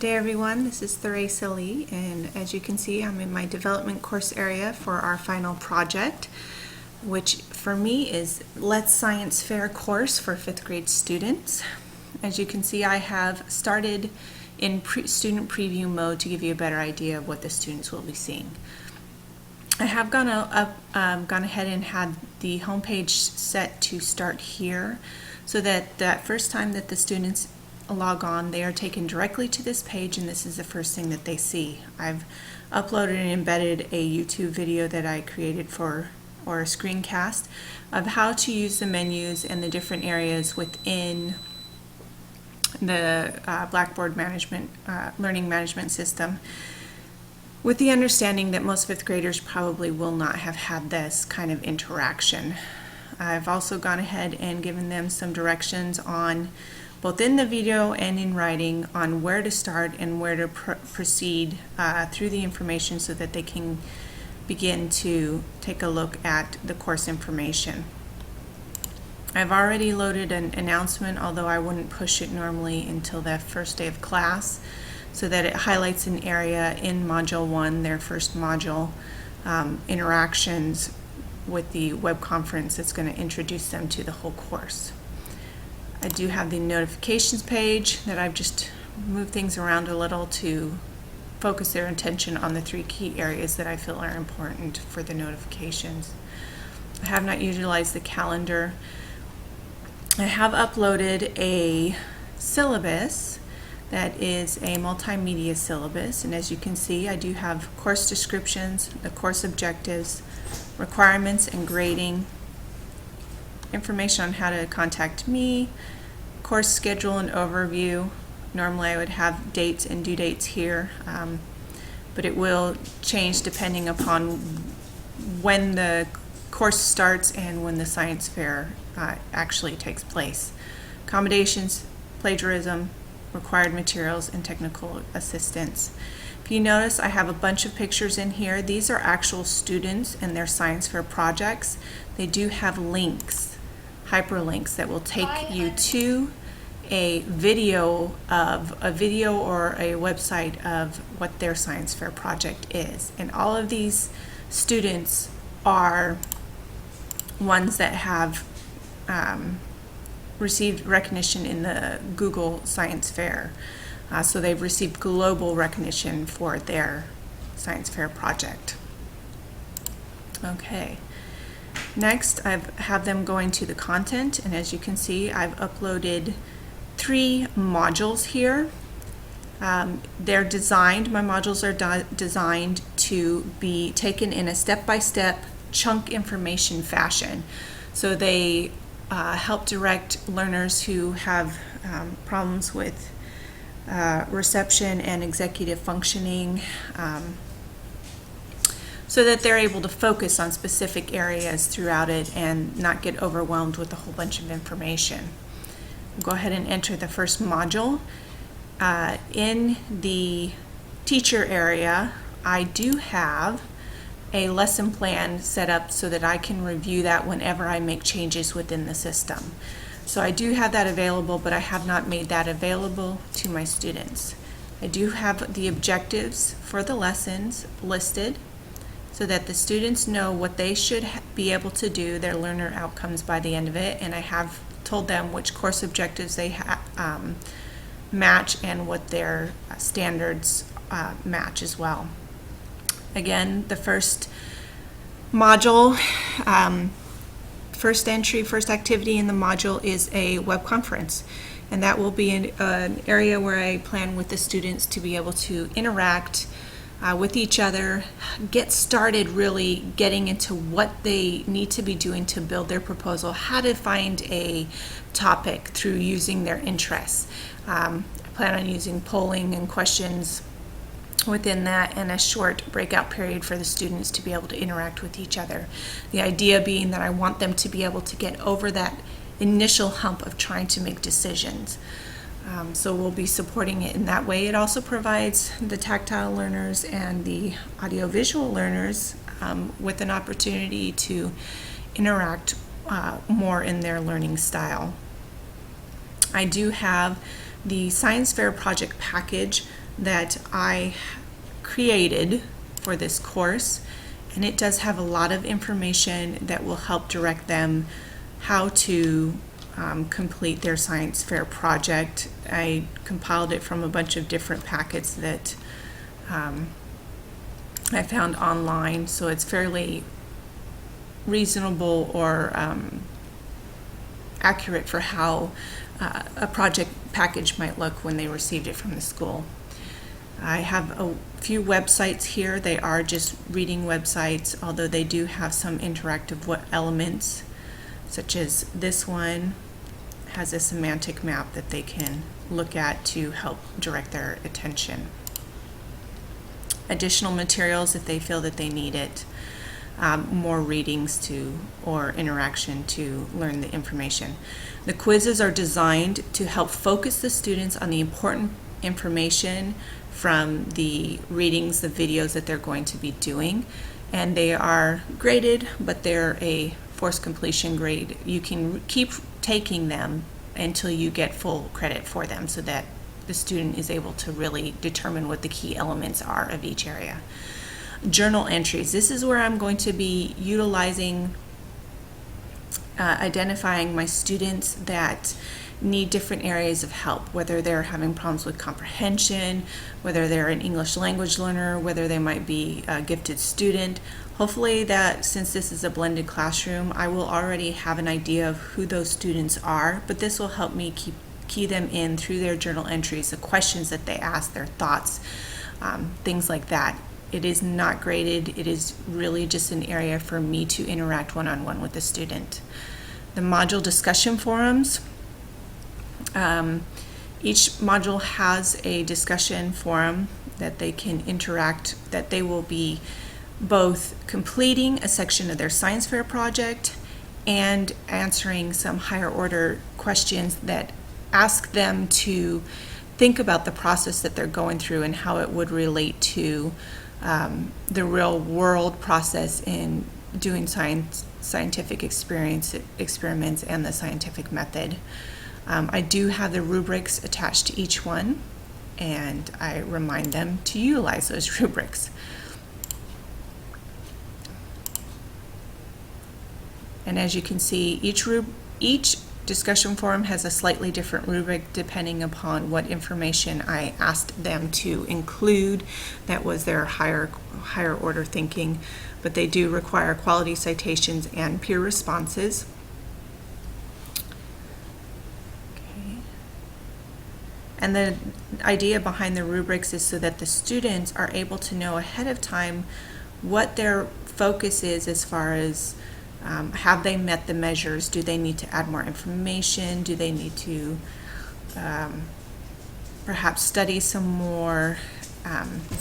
Good day everyone, this is Therasa Lee, and as you can see I'm in my development course area for our final project, which for me is Let's Science Fair course for 5th grade students. As you can see, I have started in student preview mode to give you a better idea of what the students will be seeing. I have gone ahead and had the homepage set to start here so that first time that the students log on, they are taken directly to this page and this is the first thing that they see. I've uploaded and embedded a YouTube video that I created or a screencast of how to use the menus and the different areas within the Blackboard learning management system, with the understanding that most 5th graders probably will not have had this kind of interaction. I've also gone ahead and given them some directions on both in the video and in writing on where to start and where to proceed through the information so that they can begin to take a look at the course information. I've already loaded an announcement, although I wouldn't push it normally until the first day of class, so that it highlights an area in Module 1, their first module, interactions with the web conference that's going to introduce them to the whole course. I do have the notifications page that I've just moved things around a little to focus their attention on the 3 key areas that I feel are important for the notifications. I have not utilized the calendar. I have uploaded a syllabus that is a multimedia syllabus, and as you can see I do have course descriptions, the course objectives, requirements and grading, information on how to contact me, course schedule and overview. Normally I would have dates and due dates here, but it will change depending upon when the course starts and when the science fair actually takes place. Accommodations, plagiarism, required materials, and technical assistance. If you notice, I have a bunch of pictures in here. These are actual students and their science fair projects. They do have links, hyperlinks, that will take you to a video or a website of what their science fair project is. And all of these students are ones that have received recognition in the Google Science Fair. So they've received global recognition for their science fair project. Okay. Next, I have them going to the content, and as you can see, I've uploaded 3 modules here. They're designed, my modules are designed to be taken in a step-by-step chunk information fashion. So they help direct learners who have problems with reception and executive functioning, so that they're able to focus on specific areas throughout it and not get overwhelmed with a whole bunch of information. Go ahead and enter the first module. In the teacher area, I do have a lesson plan set up so that I can review that whenever I make changes within the system. So I do have that available, but I have not made that available to my students. I do have the objectives for the lessons listed so that the students know what they should be able to do, their learner outcomes by the end of it, and I have told them which course objectives they match and what their standards match as well. Again, the first module, first entry, first activity in the module is a web conference, and that will be an area where I plan with the students to be able to interact with each other, get started really getting into what they need to be doing to build their proposal, how to find a topic through using their interests. I plan on using polling and questions within that, and a short breakout period for the students to be able to interact with each other. The idea being that I want them to be able to get over that initial hump of trying to make decisions. So we'll be supporting it in that way. It also provides the tactile learners and the audiovisual learners with an opportunity to interact more in their learning style. I do have the Science Fair project package that I created for this course, and it does have a lot of information that will help direct them how to complete their science fair project. I compiled it from a bunch of different packets that I found online, so it's fairly reasonable or accurate for how a project package might look when they received it from the school. I have a few websites here. They are just reading websites, although they do have some interactive elements, such as this one has a semantic map that they can look at to help direct their attention. Additional materials if they feel that they need it, more readings or interaction to learn the information. The quizzes are designed to help focus the students on the important information from the readings, the videos that they're going to be doing, and they are graded, but they're a forced completion grade. You can keep taking them until you get full credit for them, so that the student is able to really determine what the key elements are of each area. Journal entries. This is where I'm going to be utilizing, identifying my students that need different areas of help, whether they're having problems with comprehension, whether they're an English language learner, whether they might be a gifted student. Hopefully that, since this is a blended classroom, I will already have an idea of who those students are, but this will help me key them in through their journal entries, the questions that they ask, their thoughts, things like that. It is not graded. It is really just an area for me to interact one-on-one with the student. The module discussion forums. Each module has a discussion forum that they can interact, that they will be both completing a section of their science fair project and answering some higher order questions that ask them to think about the process that they're going through and how it would relate to the real world process in doing scientific experiments and the scientific method. I do have the rubrics attached to each one, and I remind them to utilize those rubrics. And as you can see, each discussion forum has a slightly different rubric depending upon what information I asked them to include. That was their higher order thinking, but they do require quality citations and peer responses. And the idea behind the rubrics is so that the students are able to know ahead of time what their focus is as far as have they met the measures? Do they need to add more information? Do they need to perhaps study some more?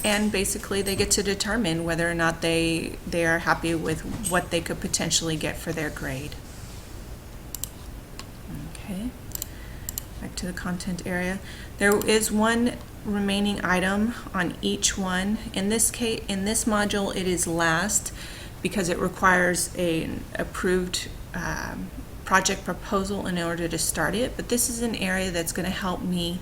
And basically they get to determine whether or not they are happy with what they could potentially get for their grade. Okay. Back to the content area. There is one remaining item on each one. In this case, in this module, it is last because it requires an approved project proposal in order to start it. But this is an area that's going to help me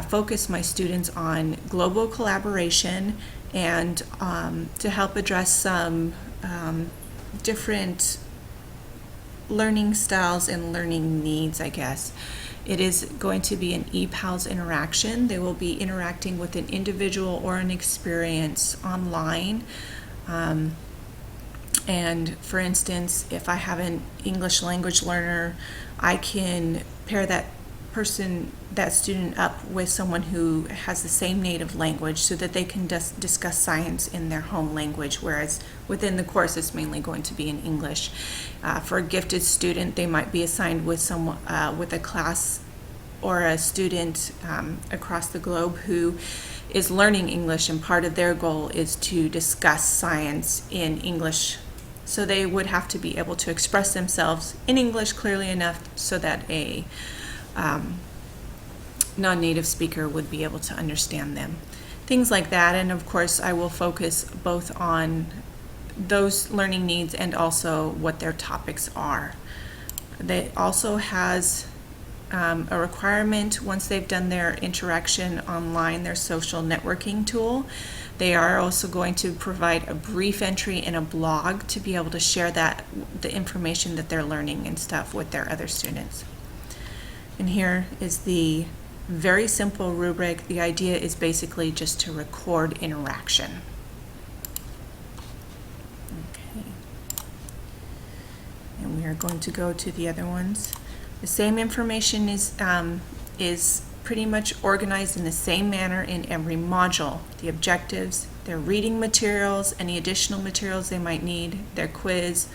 focus my students on global collaboration and to help address some different learning styles and learning needs, I guess. It is going to be an ePals interaction. They will be interacting with an individual or an experience online. And for instance, if I have an English language learner, I can pair that student up with someone who has the same native language so that they can discuss science in their home language, whereas within the course it's mainly going to be in English. For a gifted student, they might be assigned with someone with a class or a student across the globe who is learning English, and part of their goal is to discuss science in English. So they would have to be able to express themselves in English clearly enough so that a non-native speaker would be able to understand them. Things like that, and of course I will focus both on those learning needs and also what their topics are. They also has a requirement once they've done their interaction online, their social networking tool. They are also going to provide a brief entry in a blog to be able to share the information that they're learning and stuff with their other students. And here is the very simple rubric. The idea is basically just to record interaction. Okay. And we are going to go to the other ones. The same information is pretty much organized in the same manner in every module. The objectives, their reading materials, any additional materials they might need, their quiz,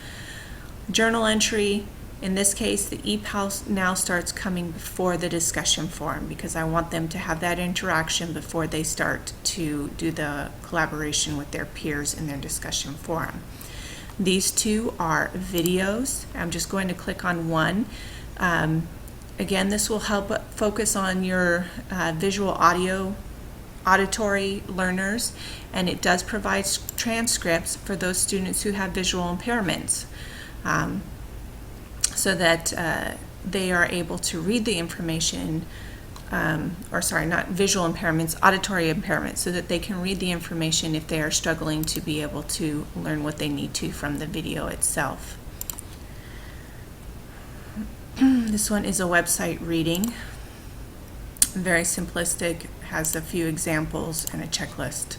journal entry. In this case, the EPAL now starts coming before the discussion forum because I want them to have that interaction before they start to do the collaboration with their peers in their discussion forum. These two are videos. I'm just going to click on one. Again, this will help focus on your auditory learners, and it does provide transcripts for those students who have visual impairments, so that they are able to read the information, not visual impairments, auditory impairments, so that they can read the information if they are struggling to be able to learn what they need to from the video itself. This one is a website reading, very simplistic, has a few examples and a checklist.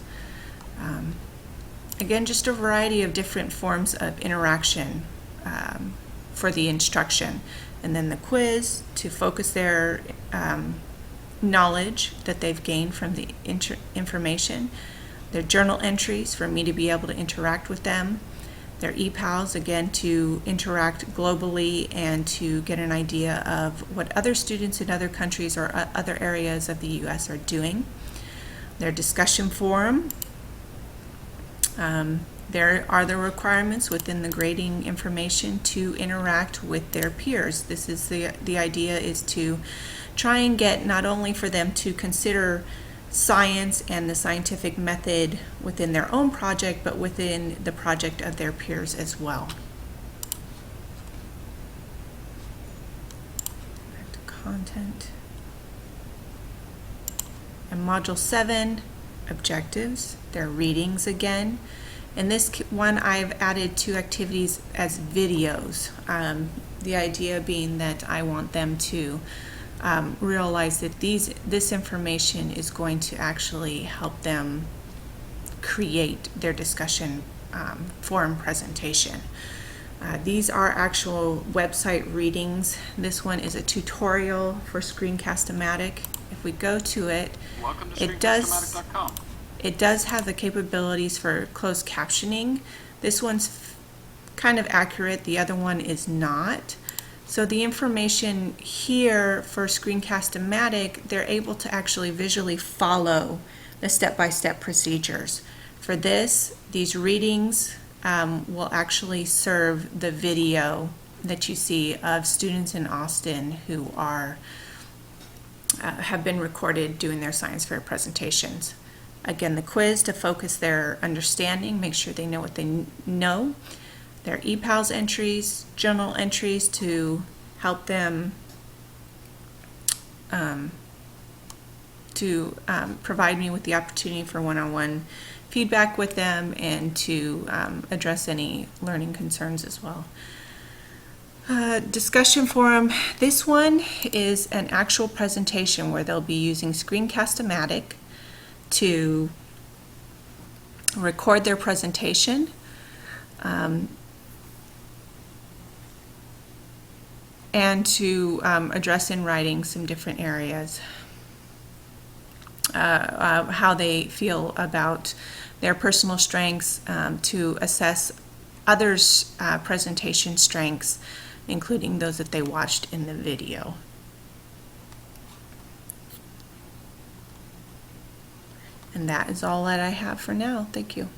Again, just a variety of different forms of interaction for the instruction. And then the quiz to focus their knowledge that they've gained from the information. Their journal entries for me to be able to interact with them. Their EPALs, again, to interact globally and to get an idea of what other students in other countries or other areas of the U.S. are doing. Their discussion forum. There are the requirements within the grading information to interact with their peers. This is the idea is to try and get not only for them to consider science and the scientific method within their own project, but within the project of their peers as well. Back to content. And Module 7, objectives, their readings again. In this one, I've added 2 activities as videos. The idea being that I want them to realize that this information is going to actually help them create their discussion forum presentation. These are actual website readings. This one is a tutorial for Screencast-O-Matic. If we go to it, it does have the capabilities for closed captioning. This one's kind of accurate, the other one is not. So the information here for Screencast-O-Matic, they're able to actually visually follow the step-by-step procedures. For these readings will actually serve the video that you see of students in Austin who have been recorded doing their science fair presentations. Again, the quiz to focus their understanding, make sure they know what they know. Their EPALS entries, journal entries to help them provide me with the opportunity for one-on-one feedback with them and to address any learning concerns as well. Discussion forum. This one is an actual presentation where they'll be using Screencast-O-Matic to record their presentation. And to address in writing some different areas, how they feel about their personal strengths, to assess others' presentation strengths, including those that they watched in the video. And that is all that I have for now. Thank you.